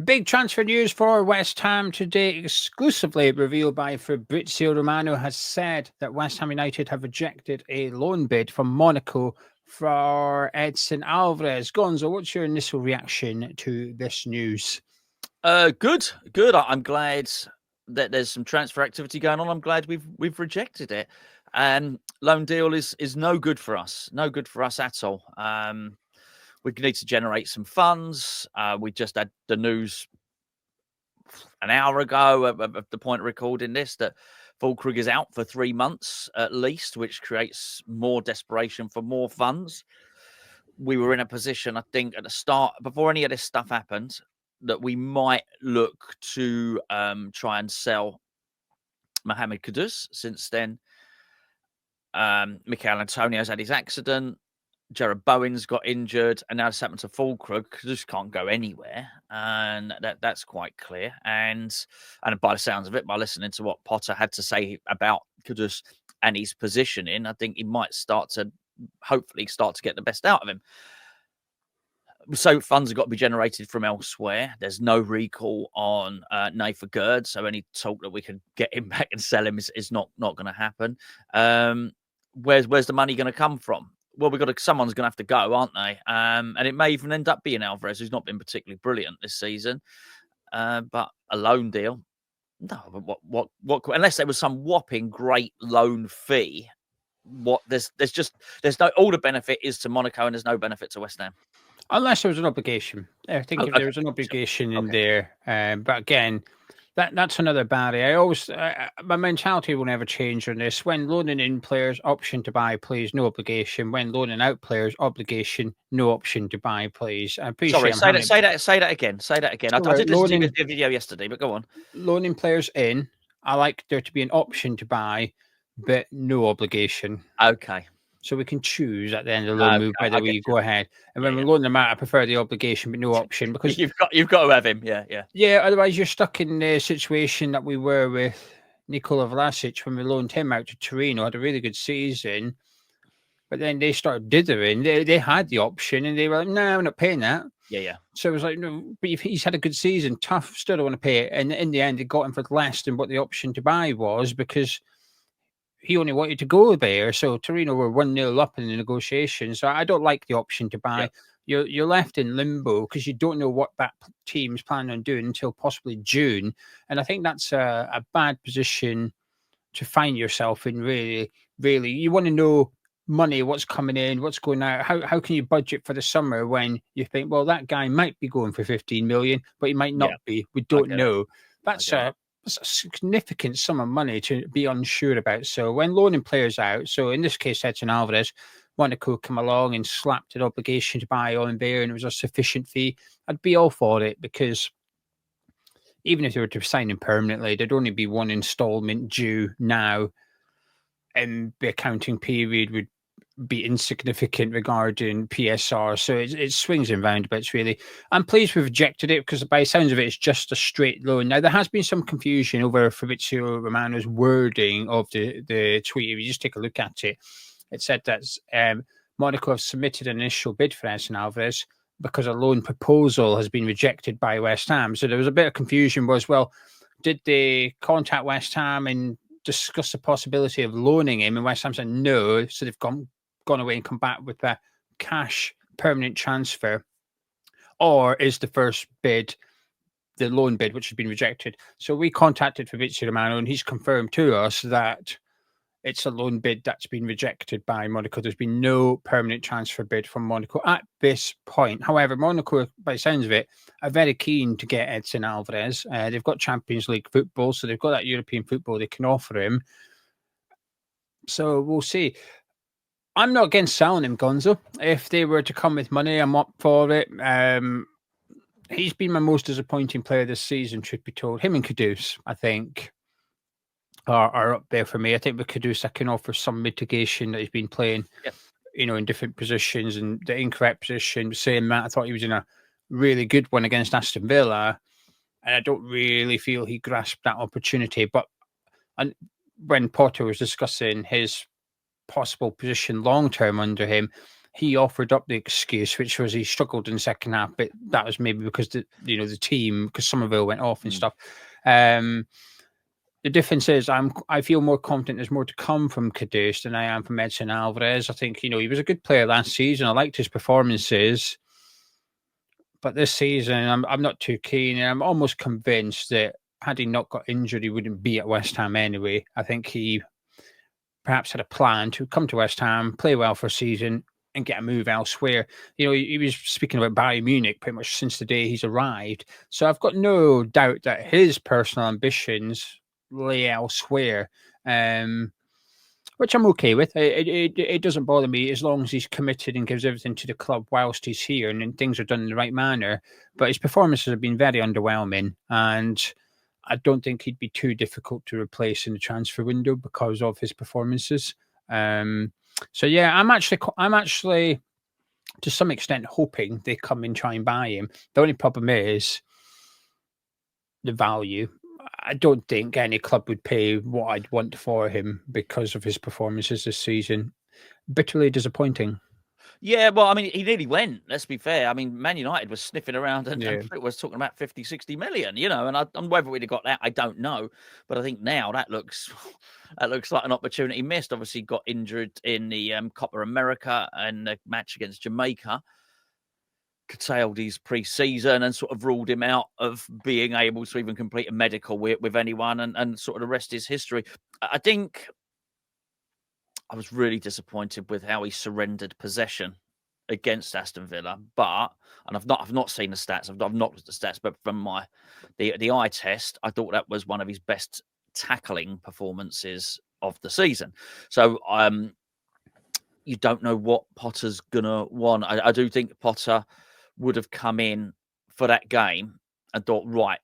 Big transfer news for West Ham today, exclusively revealed by Fabrizio Romano, has said that West Ham United have rejected a loan bid from Monaco for Edson Alvarez. Gonzo, what's your initial reaction to this news? Good. I'm glad that there's some transfer activity going on. I'm glad we've rejected it. And loan deal is no good for us. No good for us at all. We need to generate some funds. We just had the news an hour ago at the point of recording this that Fullkrug is out for 3 months at least, which creates more desperation for more funds. We were in a position, I think, at the start, before any of this stuff happened, that we might look to try and sell Mohamed Kudus. Since then, Michail Antonio's had his accident. Jarrod Bowen's got injured, and now it's happened to Fullkrug. Kudus can't go anywhere, and that's quite clear. And by the sounds of it, by listening to what Potter had to say about Kudus and his positioning, I think he might hopefully start to get the best out of him. So funds have got to be generated from elsewhere. There's no recall on Nathan Gerd, so any talk that we can get him back and sell him is not going to happen. Where's the money going to come from? Well, someone's going to have to go, aren't they? And it may even end up being Alvarez, who's not been particularly brilliant this season. But a loan deal, no. What? Unless there was some whopping great loan fee. There's no. All the benefit is to Monaco, and there's no benefit to West Ham. Unless there was an obligation. I think if there was an obligation in there, but again, that's another barrier. My mentality will never change on this. When loaning in players, option to buy players, no obligation. When loaning out players, obligation, no option to buy players. I appreciate. Sorry, say that again. Say that again. I did listen to the video yesterday, but go on. Loaning players in, I like there to be an option to buy, but no obligation. Okay. So we can choose at the end of the loan move whether we go ahead. And when we loan them out, I prefer the obligation but no option, because you've got to have him. Yeah. Otherwise, you're stuck in the situation that we were with Nikola Vlasic when we loaned him out to Torino. Had a really good season, but then they started dithering. They had the option and they were like, "No, we're not paying that." Yeah. So it was like, no, but if he's had a good season, tough. Still don't want to pay it. And in the end, they got him for less than what the option to buy was, because he only wanted to go there. So Torino were 1-0 up in the negotiation. So I don't like the option to buy. Yeah. You're left in limbo because you don't know what that team's planning on doing until possibly June. And I think that's a bad position to find yourself in, really. Really, you want to know money, what's coming in, what's going out. How can you budget for the summer when you think, well, that guy might be going for 15 million, but he might not be. We don't know. That's a significant sum of money to be unsure about. So when loaning players out, so in this case, Edson Alvarez, Monaco come along and slapped an obligation to buy on there, and it was a sufficient fee, I'd be all for it, because even if they were to sign him permanently, there'd only be one installment due now, and the accounting period would be insignificant regarding PSR. So it swings and roundabouts, really. I'm pleased we've rejected it, because by the sounds of it, it's just a straight loan. Now, there has been some confusion over Fabrizio Romano's wording of the tweet. If you just take a look at it, it said that Monaco have submitted an initial bid for Edson Alvarez because a loan proposal has been rejected by West Ham. So there was a bit of confusion. Did they contact West Ham and discuss the possibility of loaning him? And West Ham said no. So they've gone away and come back with a cash permanent transfer. Or is the first bid the loan bid, which has been rejected? So we contacted Fabrizio Romano, and he's confirmed to us that it's a loan bid that's been rejected by Monaco. There's been no permanent transfer bid from Monaco at this point. However, Monaco, by the sounds of it, are very keen to get Edson Alvarez. They've got Champions League football, so they've got that European football they can offer him. So we'll see. I'm not against selling him, Gonzo. If they were to come with money, I'm up for it. He's been my most disappointing player this season, truth be told. Him and Kudus, I think, are up there for me. I think with Kudus, I can offer some mitigation that he's been playing, in different positions, and the incorrect position. Saying that, I thought he was in a really good one against Aston Villa, and I don't really feel he grasped that opportunity. But when Potter was discussing his possible position long term under him, he offered up the excuse, which was he struggled in the second half, but that was maybe because the team, because Somerville went off and stuff. The difference is I feel more confident there's more to come from Kudus than I am from Edson Alvarez. I think, he was a good player last season. I liked his performances. But this season, I'm not too keen. And I'm almost convinced that had he not got injured, he wouldn't be at West Ham anyway. I think he perhaps had a plan to come to West Ham, play well for a season, and get a move elsewhere. He was speaking about Bayern Munich pretty much since the day he's arrived. So I've got no doubt that his personal ambitions lay elsewhere, which I'm okay with. It doesn't bother me as long as he's committed and gives everything to the club whilst he's here and then things are done in the right manner. But his performances have been very underwhelming, and I don't think he'd be too difficult to replace in the transfer window because of his performances. So yeah, I'm actually to some extent hoping they come and try and buy him. The only problem is the value. I don't think any club would pay what I'd want for him because of his performances this season. Bitterly disappointing. Yeah, well, I mean, he nearly went, let's be fair. I mean, Man United was sniffing around and was talking about 50, 60 million, and whether we'd have got that, I don't know. But I think now that looks like an opportunity missed. Obviously got injured in the Copa America and the match against Jamaica. Curtailed his pre-season and sort of ruled him out of being able to even complete a medical with anyone, and sort of the rest is history. I think I was really disappointed with how he surrendered possession against Aston Villa, and I've not seen the stats. I've not looked at the stats, but from the eye test, I thought that was one of his best tackling performances of the season. So you don't know what Potter's gonna want. I do think Potter would have come in for that game and thought, right,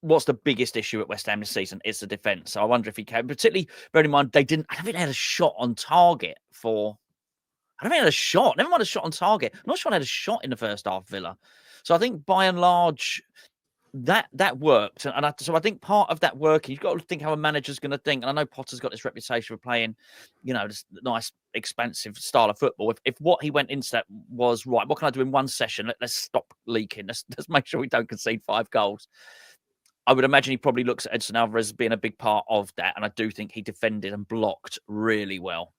what's the biggest issue at West Ham this season? It's the defence. So I wonder if he can, particularly bearing in mind I don't think they had a shot on target for. I don't think they had a shot. Never mind a shot on target. I'm not sure they had a shot in the first half, Villa. So I think by and large that worked, so I think part of that working, you've got to think how a manager's going to think. And I know Potter's got this reputation for playing, this nice, expansive style of football. If what he went into that was right, what can I do in one session? Let's stop leaking. Let's make sure we don't concede 5 goals. I would imagine he probably looks at Edson Alvarez as being a big part of that, and I do think he defended and blocked really well.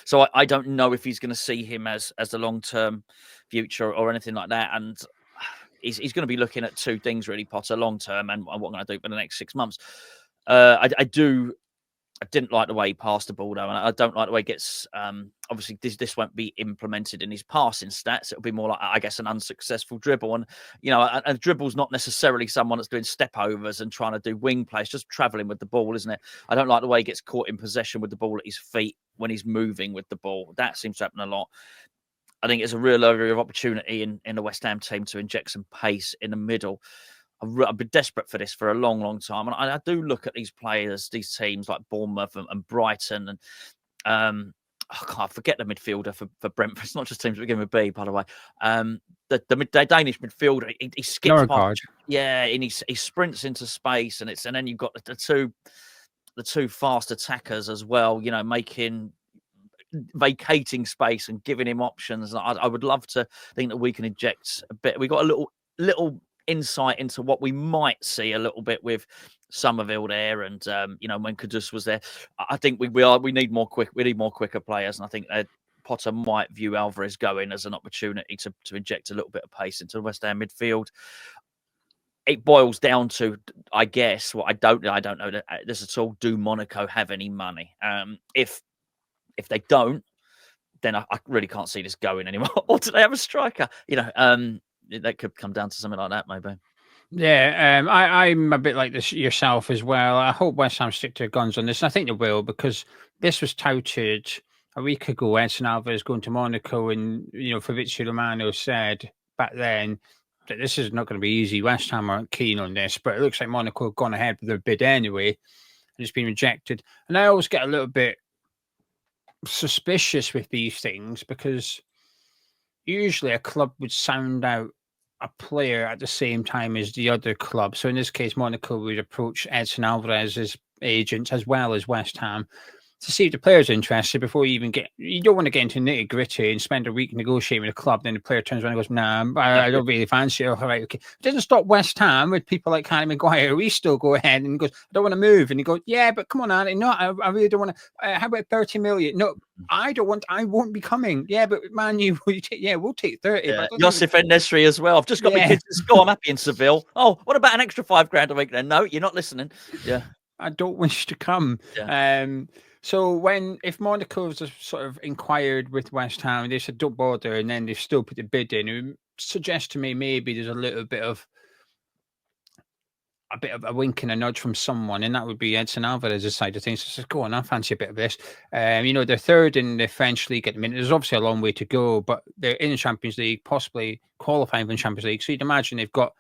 So I don't know if he's going to see him as the long-term future or anything like that. And he's going to be looking at 2 things really, Potter, long-term and what I'm going to do for the next 6 months. I didn't like the way he passed the ball, though, and I don't like the way he gets. Obviously, this won't be implemented in his passing stats. It'll be more like, I guess, an unsuccessful dribble. And a dribble's not necessarily someone that's doing step overs and trying to do wing plays, just traveling with the ball, isn't it? I don't like the way he gets caught in possession with the ball at his feet when he's moving with the ball. That seems to happen a lot. I think it's a real area of opportunity in the West Ham team to inject some pace in the middle. I've been desperate for this for a long, long time. And I do look at these players, these teams like Bournemouth and Brighton. And I forget the midfielder for Brentford. It's not just teams that begin with B, by the way. The Danish midfielder, he skips past. Yeah, and he sprints into space. And then you've got the two fast attackers as well, vacating space and giving him options. I would love to think that we can inject a bit. We got a little insight into what we might see a little bit with Somerville there, and when Kudus was there. I think we need more quicker players, and I think Potter might view Alvarez going as an opportunity to inject a little bit of pace into the West Ham midfield. It boils down to, I guess, what I don't know this at all. Do Monaco have any money? If they don't, then I really can't see this going anymore. Or do they have a striker? That could come down to something like that, maybe. Yeah, I'm a bit like this yourself as well. I hope West Ham stick to their guns on this. And I think they will, because this was touted a week ago. Edson Alvarez going to Monaco, and Fabrizio Romano said back then that this is not going to be easy. West Ham aren't keen on this, but it looks like Monaco have gone ahead with their bid anyway, and it's been rejected. And I always get a little bit suspicious with these things, because usually a club would sound out a player at the same time as the other club. So in this case, Monaco would approach Edson Alvarez's agent as well as West Ham. to see if the player's interested before you even get. You don't want to get into nitty gritty and spend a week negotiating with a club. Then the player turns around and goes, "Nah, I don't really fancy it." All right, okay. It doesn't stop West Ham with people like Harry Maguire. We still go ahead and goes, "I don't want to move," and you go, "Yeah, but come on, Andy. No, I really don't want to. How about 30 million? No, I don't want. I won't be coming. Yeah, but man, we'll take 30. Yeah. But I don't Yosif En-Nesyri as well. I've just got my kids to school. I'm happy in Seville. Oh, what about an extra £5,000 a week then? No, you're not listening. Yeah. I don't wish to come. Yeah. So if Monaco's sort of inquired with West Ham, they said don't bother, and then they've still put the bid in, it would suggest to me maybe there's a little bit of a wink and a nudge from someone, and that would be Edson Alvarez's side of things. So go on, I fancy a bit of this. They're third in the French league at the minute. There's obviously a long way to go, but they're in the Champions League, possibly qualifying for the Champions League. So you'd imagine they've got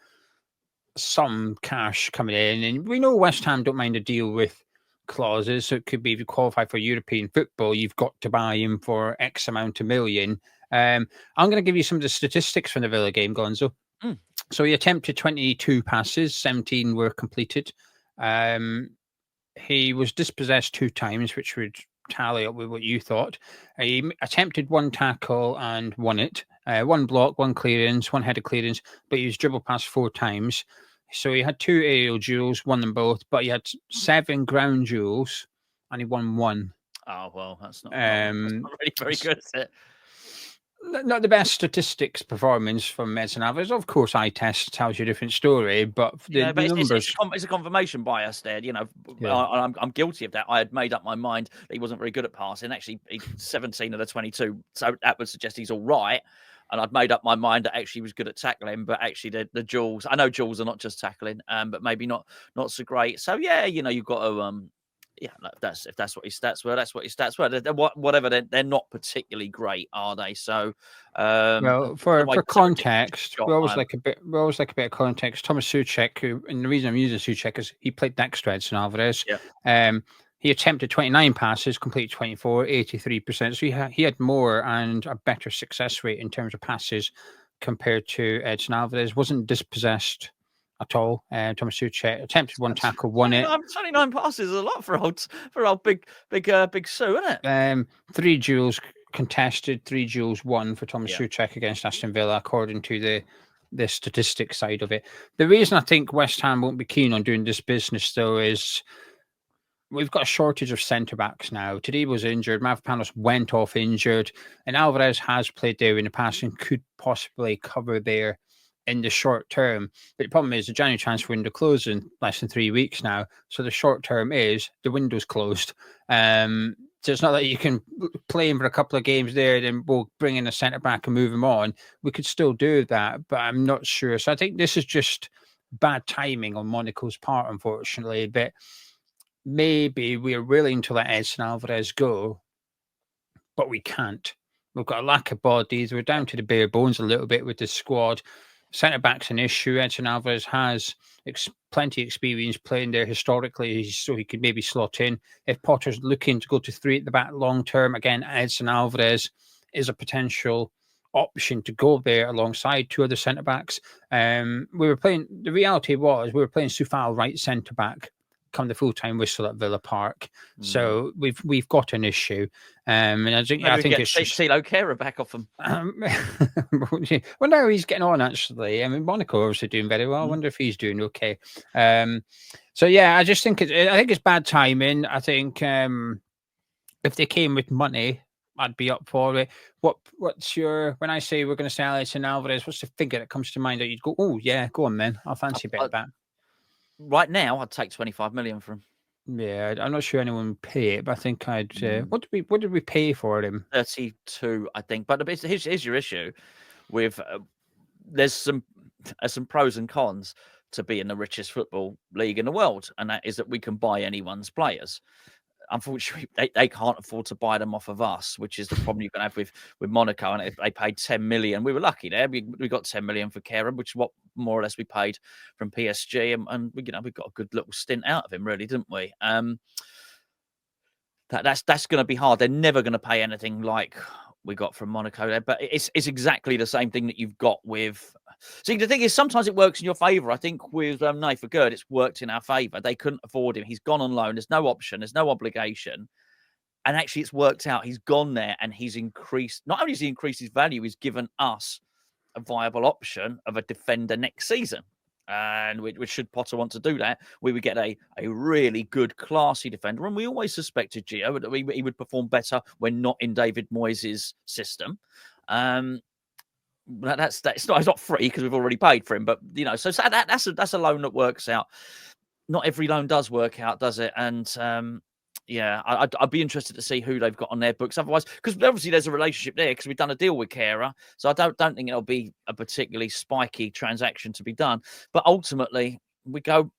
some cash coming in, and we know West Ham don't mind a deal with clauses. So it could be if you qualify for European football, you've got to buy him for X amount of million. I'm going to give you some of the statistics from the Villa game, Gonzo. So he attempted 22 passes, 17 were completed. He was dispossessed 2 times, which would tally up with what you thought. He attempted 1 tackle and won it. 1 block, 1 clearance, 1 headed clearance, but he was dribbled past 4 times. So he had 2 aerial duels, won them both, but he had 7 ground duels and he won 1. Oh, well, that's not really very good, is it? Not the best statistics performance from Edson Alvarez. Of course, eye test tells you a different story, but the numbers... It's a confirmation bias there. I'm guilty of that. I had made up my mind that he wasn't very good at passing. Actually, he's 17 of the 22, so that would suggest he's all right. And I'd made up my mind that actually he was good at tackling, but actually the duels, I know duels are not just tackling, but maybe not so great. So yeah, you've got to if that's what his stats were, that's what his stats were. Whatever, they're not particularly great, are they? So, well, for context, we always like a bit of context. Thomas Souček, and the reason I'm using Souček is he played next to Edson Alvarez. Yeah. He attempted 29 passes, completed 24, 83%. So he had more and a better success rate in terms of passes compared to Edson Alvarez. Wasn't dispossessed at all. Thomas Souček attempted 1 tackle, won it. 29 passes is a lot for old big Sue, isn't it? 3 duels contested, 3 duels won for Thomas Souček against Aston Villa, according to the statistics side of it. The reason I think West Ham won't be keen on doing this business, though, is we've got a shortage of centre-backs now. Today was injured. Mavropanos went off injured. And Alvarez has played there in the past and could possibly cover there in the short term. But the problem is the January transfer window closed in less than 3 weeks now. So the short term is the window's closed. So it's not that you can play him for a couple of games there, then we'll bring in a centre-back and move him on. We could still do that, but I'm not sure. So I think this is just bad timing on Monaco's part, unfortunately. But maybe we're willing to let Edson Alvarez go, but we can't. We've got a lack of bodies. We're down to the bare bones a little bit with the squad. Centre-back's an issue. Edson Alvarez has plenty of experience playing there historically, so he could maybe slot in. If Potter's looking to go to 3 at the back long-term, again, Edson Alvarez is a potential option to go there alongside 2 other centre-backs. The reality was we were playing Soufal right centre-back come the full-time whistle at Villa Park. So we've got an issue. And I think it's just CeeLo Kehrer back off him. Well, no, he's getting on actually. I mean, Monaco obviously doing very well. I wonder if he's doing okay. So yeah, I just think it's bad timing. I think if they came with money, I'd be up for it. What's your, when I say we're going to sell Edson Alvarez, what's the figure that comes to mind that you'd go, oh yeah, go on then, I'll fancy a bit of that. Right now, I'd take 25 million for him. Yeah, I'm not sure anyone would pay it, but I think I'd. What did we pay for him? 32, I think. But here's your issue with there's some pros and cons to be in the richest football league in the world, and that is that we can buy anyone's players. Unfortunately, they can't afford to buy them off of us, which is the problem you're going to have with Monaco. And they paid 10 million. We were lucky there. We got 10 million for Kehrer, which is what more or less we paid from PSG. And we got a good little stint out of him, really, didn't we? That's going to be hard. They're never going to pay anything like we got from Monaco there. But it's exactly the same thing that you've got with. See, the thing is, sometimes it works in your favour. I think with Niclas Fullkrug, it's worked in our favour. They couldn't afford him. He's gone on loan. There's no option. There's no obligation. And actually, it's worked out. He's gone there and he's increased. Not only has he increased his value, he's given us a viable option of a defender next season. And which should Potter want to do that, we would get a really good, classy defender. And we always suspected Gio that he would perform better when not in David Moyes' system. It's not free because we've already paid for him, but so that's a loan that works out. Not every loan does work out, does it? And I'd be interested to see who they've got on their books. Otherwise, because obviously there's a relationship there because we've done a deal with Kehrer, so I don't think it'll be a particularly spiky transaction to be done. But ultimately, we go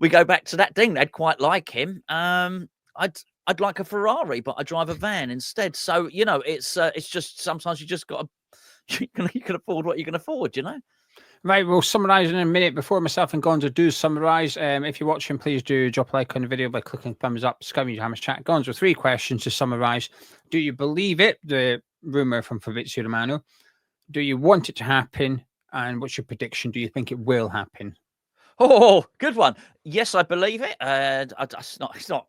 back to that thing. They'd quite like him. I'd like a Ferrari, but I drive a van instead. So it's just sometimes you just got to. You can afford what you can afford, Right, we'll summarise in a minute. Before myself and Gonzo do summarise, if you're watching, please do drop a like on the video by clicking thumbs up. Scummy Hammers Chat. Gonzo, 3 questions to summarise. Do you believe it, the rumour from Fabrizio Romano? Do you want it to happen? And what's your prediction? Do you think it will happen? Oh, good one. Yes, I believe it. It's not.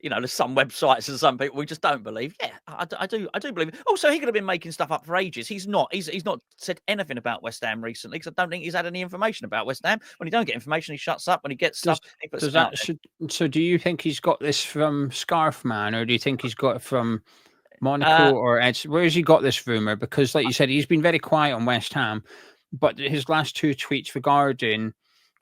There's some websites and some people we just don't believe. Yeah, I do believe it. Also, he could have been making stuff up for ages. He's not. He's not said anything about West Ham recently because I don't think he's had any information about West Ham. When he don't get information, he shuts up. When he gets stuff, he puts it out there. So do you think he's got this from Scarfman, or do you think he's got it from Monaco or Edson? Where has he got this rumour? Because, like you said, he's been very quiet on West Ham, but his last 2 tweets regarding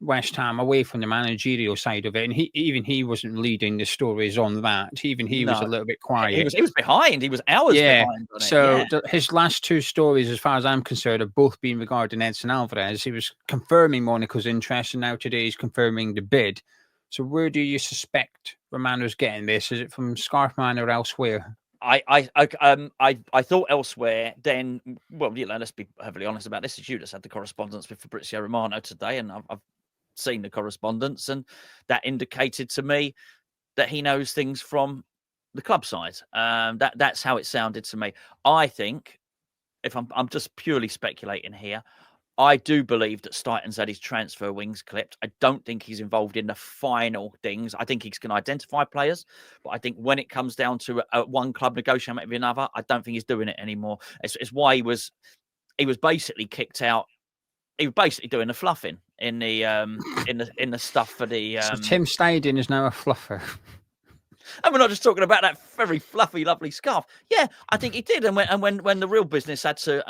West Ham away from the managerial side of it, and he wasn't leading the stories on that. He was a little bit quiet. He was behind. He was hours behind on it. So his last 2 stories, as far as I'm concerned, have both been regarding Edson Alvarez. He was confirming Monaco's interest, and now today he's confirming the bid. So where do you suspect Romano's getting this? Is it from Scarfman or elsewhere? I thought elsewhere. Then, let's be heavily honest about this. It's you that's had the correspondence with Fabrizio Romano today, and I've seen the correspondence, and that indicated to me that he knows things from the club side. That's how it sounded to me. I think, if I'm just purely speculating here, I do believe that Stuyton's had his transfer wings clipped. I don't think he's involved in the final things. I think he can identify players, but I think when it comes down to one club negotiating with another, I don't think he's doing it anymore. It's why he was basically kicked out. He was basically doing the fluffing in the stuff for the. So Tim Stuyton is now a fluffer. And we're not just talking about that very fluffy, lovely scarf. Yeah, I think he did. And when the real business had to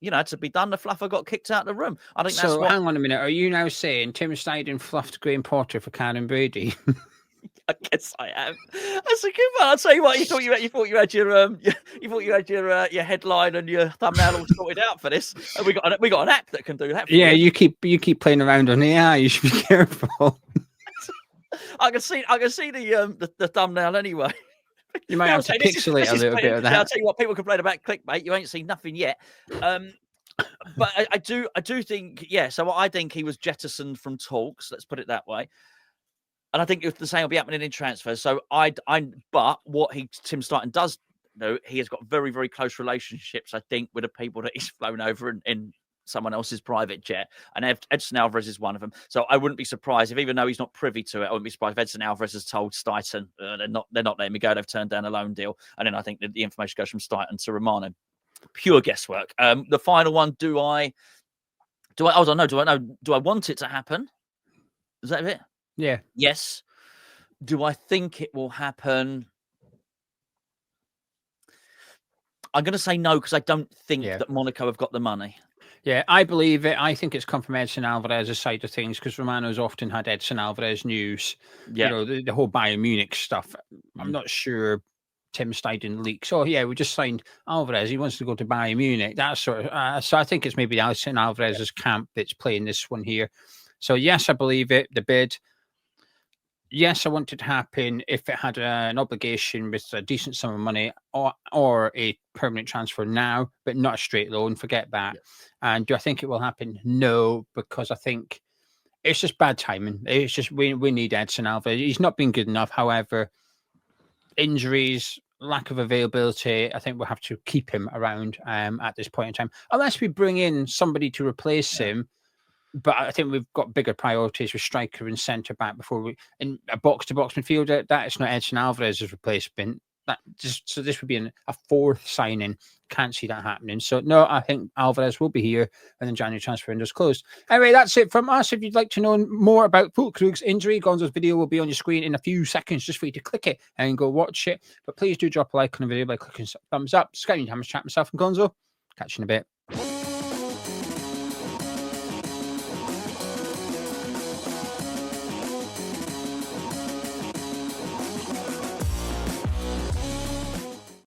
had to be done, the fluffer got kicked out of the room. I think that's hang on a minute. Are you now saying Tim Stuyton fluffed Graham Potter for Karen Brady? I guess I am. That's a good one. I'll tell you what. You thought you had your headline and your thumbnail all sorted out for this. And we got an app that can do that. Yeah, you keep playing around on AI. You should be careful. I can see the thumbnail anyway. You might have to pixelate a little bit of that. I'll tell you what. People complain about clickbait. You ain't seen nothing yet. But I do think So I think he was jettisoned from talks. Let's put it that way. And I think the same will be happening in transfers. So but what Tim Stuyton does know, he has got very, very close relationships, I think, with the people that he's flown over in someone else's private jet. And Edson Alvarez is one of them. So I wouldn't be surprised if, even though he's not privy to it, I wouldn't be surprised if Edson Alvarez has told Stuyton they're not letting me go. They've turned down a loan deal. And then I think that the information goes from Stuyton to Romano. Pure guesswork. The final one, do I want it to happen? Is that it? Yeah. Yes. Do I think it will happen? I'm going to say no because I don't think that Monaco have got the money. Yeah, I believe it. I think it's come from Edson Alvarez's side of things because Romano's often had Edson Alvarez news. Yeah. The whole Bayern Munich stuff. I'm not sure Tim Stuyton leaks. Oh, yeah, we just signed Alvarez. He wants to go to Bayern Munich. That sort of. So I think it's maybe Edson Alvarez's camp that's playing this one here. So yes, I believe it. The bid. Yes, I want it to happen if it had an obligation with a decent sum of money or a permanent transfer now, but not a straight loan. Forget that. Yeah. And do I think it will happen? No, because I think it's just bad timing. It's just we need Edson Alvarez. He's not been good enough. However, injuries, lack of availability, I think we'll have to keep him around at this point in time. Unless we bring in somebody to replace him. But I think we've got bigger priorities with striker and centre back before we in a box to box midfielder. That is not Edson Alvarez's replacement. So this would be a fourth signing. Can't see that happening. So no, I think Alvarez will be here, and then January transfer window's closed. Anyway, that's it from us. If you'd like to know more about Fullkrug's injury, Gonzo's video will be on your screen in a few seconds, just for you to click it and go watch it. But please do drop a like on the video by clicking thumbs up. Scouting Hammers Chat, myself and Gonzo. Catch you in a bit.